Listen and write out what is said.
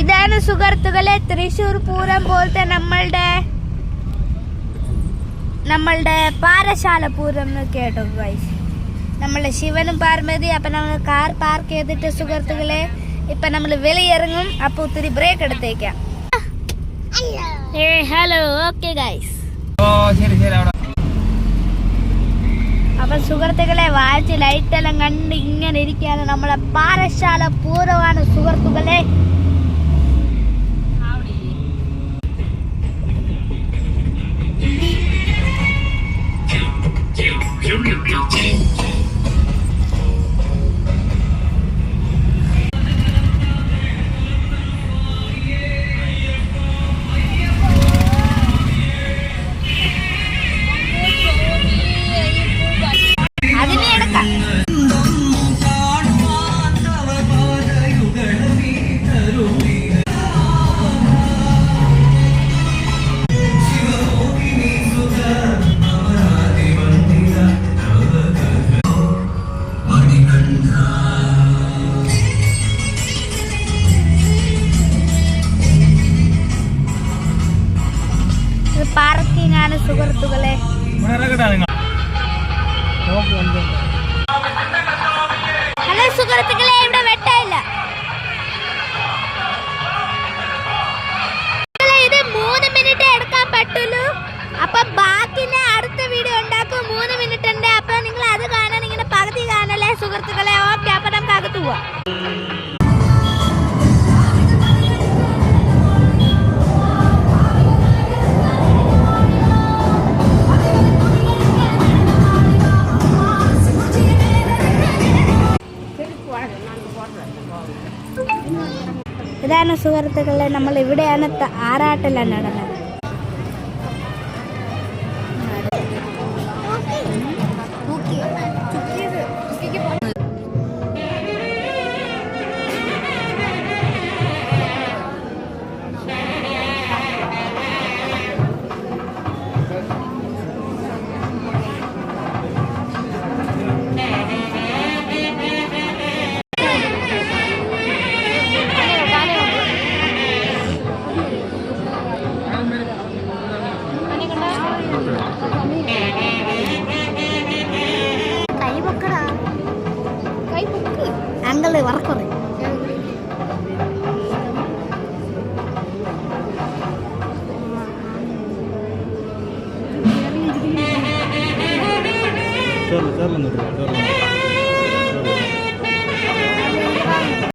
ഇതാണ് സുഹൃത്തുക്കളെ തൃശ്ശൂർ പൂരം പോലത്തെ നമ്മളുടെ പാറശാല പൂരം കേട്ടോ ഗൈസ്. നമ്മളെ ശിവനും പാർവതി. അപ്പൊ നമ്മൾ കാർ പാർക്ക് ചെയ്തിട്ട് സുഹൃത്തുക്കളെ ഇപ്പൊ നമ്മൾ വെളിയിറങ്ങും. അപ്പൊ ഒത്തിരി ബ്രേക്ക് എടുത്തേക്കാം. Hello okay guys. അപ്പൊ സുഹൃത്തുക്കളെ വാച്ച് ലൈറ്റ് എല്ലാം കണ്ട് ഇങ്ങനെ ഇരിക്കുകയാണ്. നമ്മളെ പാറശാല പൂരമാണ് സുഹൃത്തുക്കളെ. പാർക്കിംഗ് ആണ് സുഹൃത്തുക്കളെ. ഹലോ സുഹൃത്തുക്കളെ, ഇവിടെ വെട്ടമില്ല. ഇത് 3 മിനിറ്റ് എടുക്കാൻ പറ്റുള്ളൂ. അപ്പൊ ബാക്കി അടുത്ത വീഡിയോ ഉണ്ടാക്കും. 3 മിനിറ്റ് ഉണ്ട്. അപ്പൊ നിങ്ങൾ അത് കാണാൻ ഇങ്ങനെ പകുതി കാണല്ലേ സുഹൃത്തുക്കളെ. ഓക്കെ, അപ്പൊ നമുക്ക് അകത്ത് പോവാം. ഇതാണ് സുഹൃത്തുക്കളെ, നമ്മൾ ഇവിടെയാണ് ആറാട്ടെല്ലാം നടന്നത്. അങ്കള് വറക്കുറേ ചേർന്ന്